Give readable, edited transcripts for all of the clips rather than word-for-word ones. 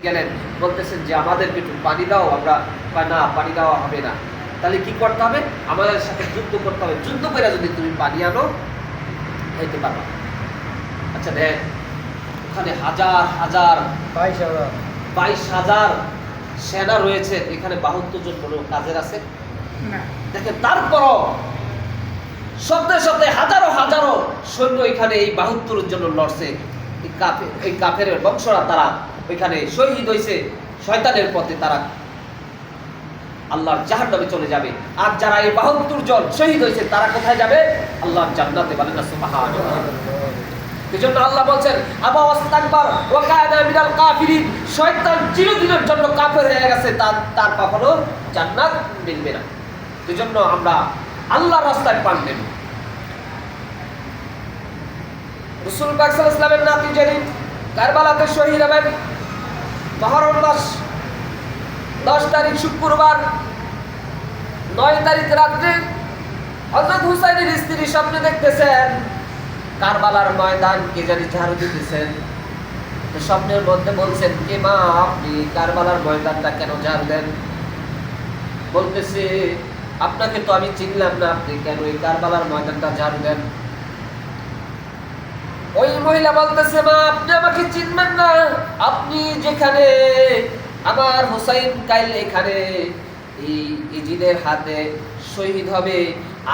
গেলেন, বলতেছেন যে আমাদেরকে একটু পানি দাও। আমরা না, পানি দেওয়া হবে না। তাহলে কি করতে হবে? আমাদের সাথে যুদ্ধ করতে হবে। যুদ্ধ করে যদি তুমি পানি আনো হইতে পারবা। আচ্ছা দেখ, ওখানে হাজার হাজার 22,000 সেনা রয়েছে, এখানে 72 জন কোনো কাজের আছে না। দেখেন, তারপরও শব্দে শব্দে হাজারো হাজারো সৈন্য এখানে এই 72 জন্য লড়ছে। এই কাফের বংশরা তারা ওইখানে শহীদ হয়েছে শয়তানের পথে, তারা আল্লাহর জাহান্নামে চলে যাবে। আর যারা এই 72 জন শহীদ হয়েছে তারা কোথায় যাবে? আল্লাহর জান্নাতে। বলেন না সুবহানাল্লাহ। এজন্য আল্লাহ বলছেন, আবা ওয়াস্তাকবার ওয়া কানা মিনাল কাফিরিন। শয়তান চিরদিনের জন্য কাফের হয়ে গেছে, তার কখনো জান্নাত মিলবে না। এজন্য আমরা আল্লাহর রাস্তায় প্রাণ দেব। রাসূল পাক সাল্লাল্লাহু আলাইহি ওয়াসাল্লামের নাতি যিনি কারবালাতে শহীদ হবেন মুহররম মাস 10 তারিখ শুক্রবার 9 তারিখ রাতে হযরত হুসাইনের স্ত্রী স্বপ্নে দেখতেছেন কারবালার ময়দান কে জানি ঝাড়ু দিতেছেন। তো স্বপ্নের মধ্যে বলছেন, কে মা আপনি কারবালার ময়দানটা কেন ঝাড়ু দেন? বলতেছে, আপনাকে তো আমি চিনলাম না, আপনি কেন এই কারবালার ময়দানটা ঝাড়ু দেন? ওই মহিলা বলতেছে, মা আপনি আমাকে চিনবেন না, আপনি যেখানে আমার হুসাইন কাইল এখানে এই ইজিদের হাতে শহীদ হবে,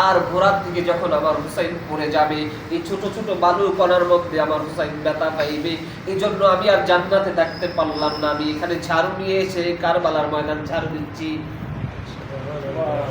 আর ঘোড়ার থেকে যখন আমার হুসাইন পড়ে যাবে, এই ছোট ছোট বালু কণার মধ্যে আমার হুসাইন ব্যথা পাইবে। এই জন্য আমি আর জান্নাতে দেখতে পারলাম না, আমি এখানে ঝাড়ু নিয়ে এসে কারবালার ময়দান ঝাড়ু দিচ্ছি।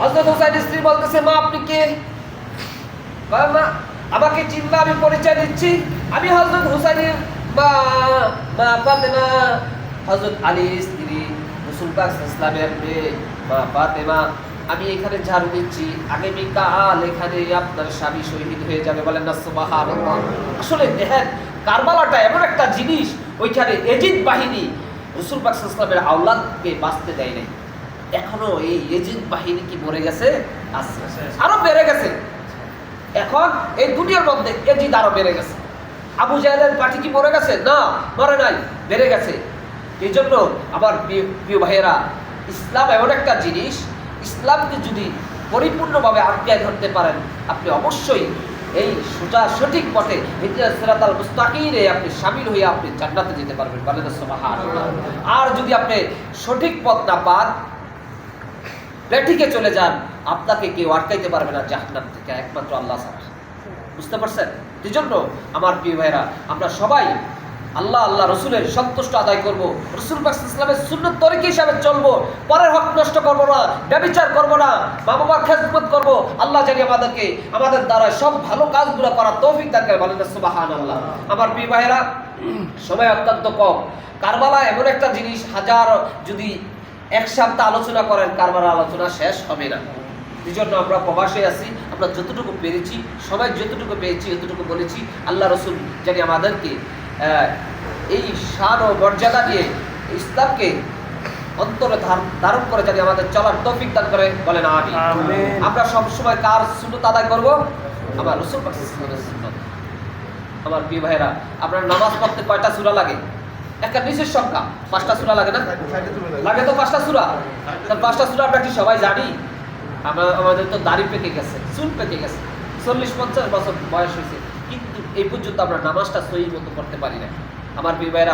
হযরত হুসাইনের স্ত্রী বলতেছে, মা আপনি কে? মা আমাকে চিনবা, আমি পরিচয় দিচ্ছি, আমি হযরত হুসাইনের মা ফাতেমা, হযরত আলীর স্ত্রী, রাসূল পাক সাল্লাল্লাহু আলাইহি ওয়াসাল্লামের মেয়ে মা ফাতেমা। আমি এখানে ঝাড়ু দিচ্ছি, আগামীকাল এখানে আপনার স্বামী শহীদ হয়ে যাবে। বলেন না সুবহানাল্লাহ। আসলে দেখেন, কারবালাটা এমন একটা জিনিস, ওইখানে এজিদ বাহিনী রাসূল পাক সাল্লাল্লাহু আলাইহি ওয়াসাল্লামের আওলাদকে বাঁচতে দেয় নাই। এখনো এই এজিদ বাহিনী কি মরে গেছে? আছে, আরো বেড়ে গেছে। এখন এই দুনিয়ার মধ্যে এজিদ আরো বেড়ে গেছে। আবু জাহেলের পার্টি কি মরে গেছে? না, মরে নাই, বেড়ে গেছে। এই জন্য আমার প্রিয় ভাইয়েরা, ইসলাম এমন একটা জিনিস, ইসলামকে যদি পরিপূর্ণভাবে আঁকড়ে ধরতে পারেন, আপনি অবশ্যই এই সোজা সঠিক পথে ইহদিনাস সিরাতাল মুস্তাকিমে আপনি শামিল হয়ে আপনি জান্নাতে যেতে পারবেন। বলেন সুবহানাল্লাহ। আর যদি আপনি সঠিক পথ না পান, ব্যাঠিকে চলে যান, আপনাকে কেউ আটকাইতে পারবে না জাহান্নাম থেকে, একমাত্র আল্লাহ ছাড়া। বুঝতে পারছেন? এই জন্য আমার প্রিয় ভাইরা, আমরা সবাই আল্লাহ আল্লাহ রসুলের সন্তুষ্ট আদায় করব, রাসূল পাক সাল্লাল্লাহু আলাইহি ওয়াসাল্লামের সুন্নত তরিকা হিসাবে চলবো, পরের হক নষ্ট করব না, ব্যভিচার করব না, মা বাবার খেদমত করব। আল্লাহ জানি আমাদেরকে আমাদের দ্বারা সব ভালো কাজগুলো করার তৌফিক দান করে। বলেন সুবহানাল্লাহ। আমার প্রিয় ভাইরা, সময় অত্যন্ত কম। কারবালা এমন একটা জিনিস, হাজার যদি এক সপ্তাহ আলোচনা করেন, কারবালার আলোচনা শেষ হবে না। এই জন্য আমরা প্রবাসে আছি, আমরা যতটুকু পেরেছি, সবাই যতটুকু পেয়েছি ততটুকু বলেছি। আল্লাহ রসুল জানি আমাদেরকে এই শান ও মর্যাদা দিয়ে ইসলামকে অন্তরে ধারণ করে জানি আমাদের চলার তৌফিক দান করে। বলেন আমিন। আমরা সবসময় কার সুন্নত আদায় করব? আমার রাসূল পাক সাল্লাল্লাহু আলাইহি ওয়াসাল্লামের সুন্নত। আমার প্রিয় ভাইরা, আপনার নামাজ পড়তে কয়টা সূরা লাগে? একটা নিচের সংখ্যা, 5টা সূরা লাগে না? লাগে তো 5টা সূরা। তার 5টা সূরা আমরা কি সবাই জানি? আমাদের তো দাড়ি পেকে গেছে, চুল পেকে গেছে, 40-50 বছর বয়স হয়েছে, কিন্তু এই পর্যন্ত আমরা নামাজটা সহি মতো করতে পারি না। আমার প্রিয় ভাইরা,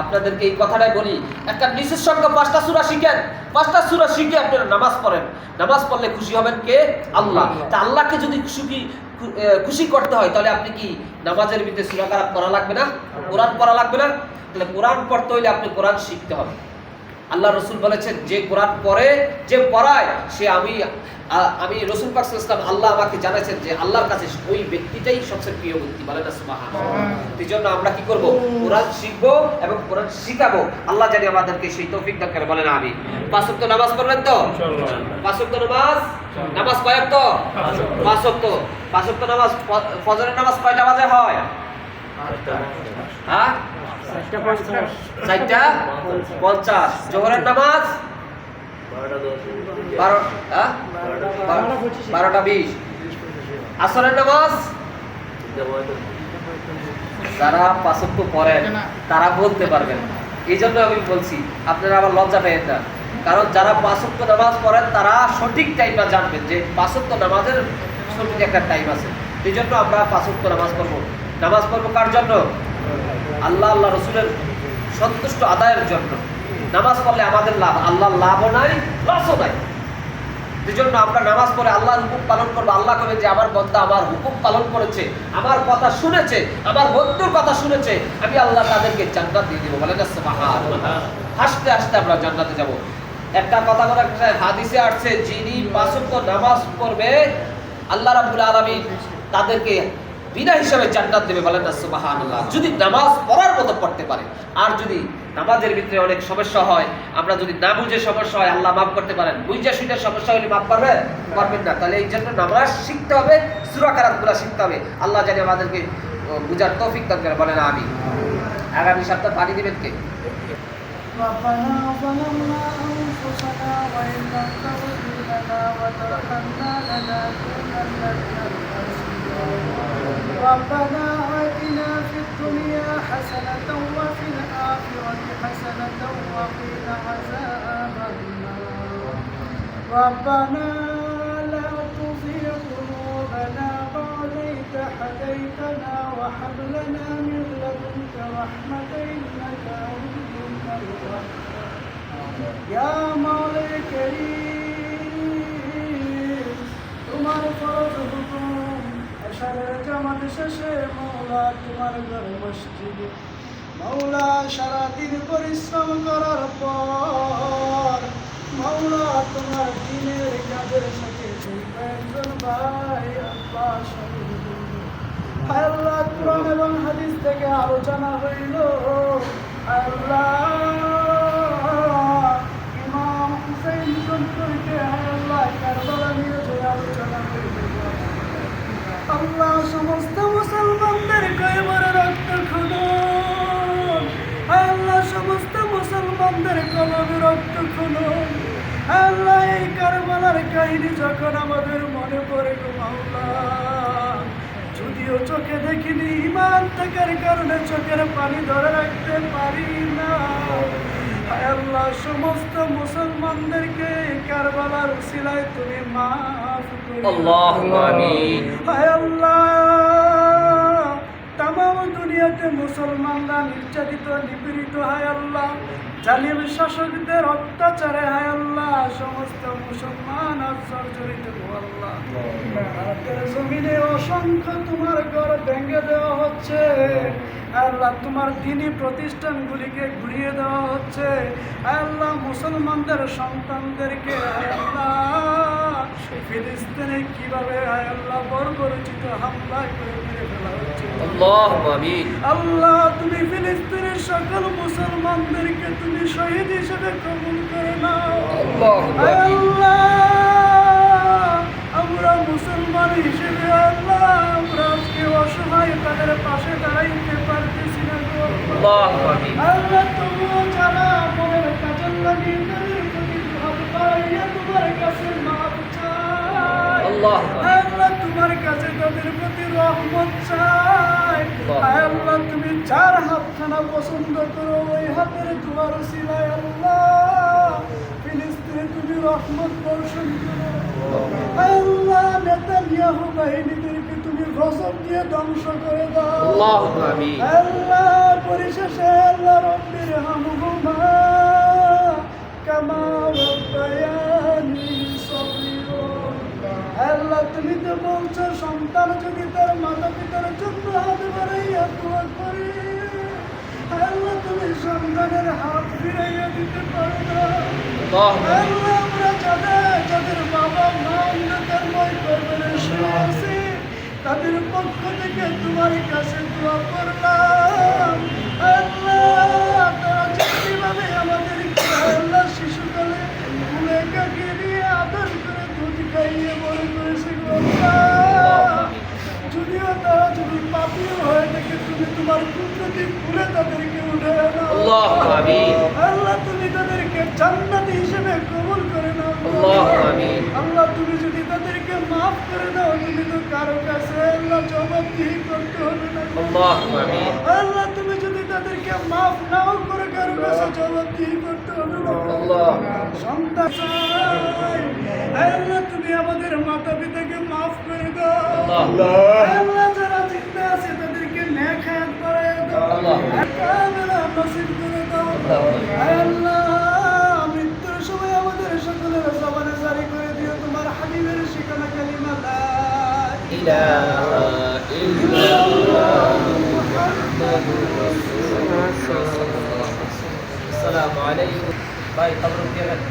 আপনাদেরকে এই কথাটাই বলি, একটা নিচের সংখ্যা 5টা সূরা শিখেন, 5টা সূরা শিখে আপনারা নামাজ পড়েন। নামাজ পড়লে খুশি হবেন কে? আল্লাহ। তা আল্লাহকে যদি খুশি করতে হয়, তাহলে আপনি কি নামাজের ভিতরে সূরা কারাত পড়া লাগবে না? কোরআন পড়া লাগবে না? তাহলে কোরআন পড়তে হইলে আপনি কোরআন শিখতে হবে। আল্লাহ রসুল বলেছেন, যে কোরআন পড়ে, যে পড়ায়, সে আমি রাসূল পাক সাল্লাল্লাহু আলাইহি ওয়াসাল্লাম, আল্লাহ আমাকে জানাচ্ছেন যে আল্লাহর কাছে ওই ব্যক্তিটাই সবচেয়ে প্রিয় ব্যক্তি। বলেন না সুবহানাল্লাহ। এই জন্য আমরা কি করব? কোরআন শিখবো এবং কোরআন শিখাবো। আল্লাহ জানি আমাদেরকে সেই তৌফিক দান করে। বলেন আমিন। 5 ওয়াক্ত নামাজ পড়বেন তো? ইনশাআল্লাহ। 5 ওয়াক্ত নামাজ কয় ওয়াক্ত? 5 ওয়াক্ত। 5 ওয়াক্ত নামাজ, ফজরের নামাজ কয়টা বাজে হয়? 8টা। হ্যাঁ, 4:50। জোহরের নামাজ 12:20। আসরের নামাজ যারা 5 ওয়াক্ত পড়েন তারা বলতে পারবেন, এই জন্য আমি বলছি আপনারা আবার লজ্জা পেয়েন না, কারণ যারা 5 ওয়াক্ত নামাজ পড়েন তারা সঠিক টাইমটা জানবেন যে 5 ওয়াক্ত নামাজের সঠিক একটা টাইম আছে। এই জন্য আমরা 5 ওয়াক্ত নামাজ পড়বো। নামাজ পড়বো কার জন্য? আল্লাহ আল্লাহ রসুলের সন্তুষ্ট আদায়ের জন্য। নামাজ পড়লে আমাদের লাভ, আল্লাহর লাভও নাই, লসও নাই। এই জন্য আমরা নামাজ পড়ে আল্লাহর হুকুম পালন করবো। আল্লাহ কবে যে আমার বান্দা আমার হুকুম পালন করেছে, আমার কথা শুনেছে, আমার বন্ধুর কথা শুনেছে, আমি আল্লাহ তাদেরকে জান্নাত দিয়ে দেবো। বলেন সুবহানাল্লাহ। হাসতে হাসতে আমরা জান্নাতে যাব। একটা কথা বলা হাদিসে আসছে, যিনি 5 ওয়াক্ত নামাজ পড়বে আল্লাহ রাব্বুল আলামিন তাদেরকে বিনা হিসাবে জান্নাত দেবে। বলেন সুবহানাল্লাহ। যদি নামাজ পড়ার মতো পড়তে পারে। আর যদি নামাজের ভিতরে অনেক সমস্যা হয়, আমরা যদি না বুঝে সমস্যা হয়, আল্লাহ মাফ করতে পারেন। বুঝে শুনে সমস্যা হলে মাফ করবেন? করবেন না। তাহলে এই জন্য নামাজ শিখতে হবে, সূরা কিরাতগুলো শিখতে হবে। আল্লাহ জানে আমাদেরকে বুঝার তৌফিক দান করে। বলেন আমিন। আগামী সপ্তাহে পানি দিবেন কে? ربنا ظلمنا أنفسنا وإن لم تغفر لنا وترحمنا لنكونن من الخاسرين. ربنا آتنا في الدنيا حسنة وفي الآخرة حسنة وقنا عذاب النار. ربنا لا تزغ قلوبنا بعد إذ هديتنا وهب لنا من لدنك رحمة إنك أنت الوهاب. يا مولا الكريم তোমার ফরজ হুকুম এশারের জামাত শেষে মওলা তোমার ঘর মসজিদে মওলা সারাদিন পরিশ্রম করার পর মওলা তোমার দিনের কাজের সাথে একজন ভাই আল্লাহ শহীদ হায় আল্লাহ কোরআন এবং হাদিস থেকে আলোচনা হইল। আল্লাহ ইমাম হুসাইন সম্পর্কে আল্লাহ কারবালা নিয়ে যে আলোচনা হইল। আল্লাহ সমস্ত মুসলমানদের কয়বার রক্ত খুলুন। আল্লাহ সমস্ত মুসলমানদের কলবে রক্ত খুলুন। আল্লাহ এই কারবালার কাহিনী যখন আমাদের মনে পড়ে গো মাওলা, যদিও চোখে দেখিনি, ঈমান থাকার কারণে চোখের পানি ধরে রাখতে পারি না। হায় আল্লাহ সমস্ত মুসলমানদেরকে কারবালার উসিলায় তুমি মাফ করো। আল্লাহুম্মা আমিন। হায় আল্লাহ তামাম দুনিয়াতে মুসলমানরা নির্যাতিত নিপীড়িত। হায় আল্লাহ জালিম শাসকদের অত্যাচারে হায় আল্লাহ সমস্ত মুসলমান আজ জর্জরিত। আল্লাহ ভারতের জমিনে অসংখ্য তোমার ঘর ভেঙে দেওয়া হচ্ছে। আল্লাহ তোমার দ্বীনি প্রতিষ্ঠানগুলিকে ঘুরিয়ে দেওয়া হচ্ছে। আল্লাহ মুসলমানদের সন্তানদেরকে আল্লাহ ফিলিস্তিনে কিভাবে আল্লাহ বর্বরচিত হামলা করে মেরে ফেলা হচ্ছে। আল্লাহুম্মা আমিন। আল্লাহ তুমি ফিলিস্তিনের সকল মুসলমানদেরকে তুমি শহীদ হিসেবে কবুল করে নাও। আল্লাহ আমরা মুসলমান হিসেবে আল্লাহ আমরা আজকে অসহায় তাদের পাশে দাঁড়াইতে পারতেছি না। আল্লাহ তবুও যারা মনের কাজের লাগিয়ে তাদের প্রতি হাত বাড়াইয়া তোমার কাছে মাপ চাই। আল্লাহ তোমার কাছে তাদের প্রতি রহমত চাই। আল্লাহ তুমি যার হাতখানা পছন্দ করো ওই হাতের দুয়ার উসিলায় আল্লাহ ফিলিস্তিনে তুমি রহমত বর্ষণ করো। আল্লাহ নেতানিয়াহু বাহিনীদেরকে তুমি গজব দিয়ে ধ্বংস করে দাও। আল্লাহ পরিশেষে আল্লাহ রব্বির হামহুমা কামা রাব্বায়ানি সগীরা। আল্লাহ তুমি তো বলছো সন্তান যদি তার মাতা পিতার জন্য হাত বাড়াইয়া দোয়া করে, আল্লাহ তুমি সন্তানের হাত ফিরাইয়া দিতে পারো না। আল্লাহ আমরা যাদের বাবা মা অন্ধকারময় কবরে শুয়ে আছে তাদের পক্ষ থেকে তোমার কাছে দোয়া করলাম। আল্লাহ তারা যেভাবে আমাদেরকে আল্লাহ শিশুকালে ভুলে কাটিয়ে দিয়ে আদর করে দুধ খাইয়ে বড় করেছে। যদিও তারা যদি পাপিও হয়ে থাকে তুমি তোমার কুদরতি ভুলে তাদেরকে উঠে নাও। আল্লাহ তুমি তাদেরকে জান্নাতি হিসেবে কবুল করে নাও। আল্লাহ তুমি যদি তাদেরকে মাফ করে দাও তুমি তো কারো কাছে আল্লাহ জবাবদিহি করতে হবে না। আল্লাহ তুমি যদি তাদেরকে মাফ নাও করে কারো কাছে জবাবদিহি করতে হবে না। আল্লাহ। সন্তান চাই, আল্লাহ তুমি আমাদের মাতা পিতাকে মাফ করে দাও। আল্লাহ যারা জিন্দা আছে তাদেরকে নেক হায়াত বাড়ায় দাও। আল্লাহ। কামিলা নসিব করে দাও। আল্লাহ মৃত্যুর সময় আমাদের সকলের জবানে জারি করে দিও তোমার হাবিবের শিখানো কালিমা লা ইলাহা ইল্লাল্লাহ মুহাম্মাদুর রাসূলুল্লাহ। আসসালামু আলাইকুম। ভাই খবর কি আছে?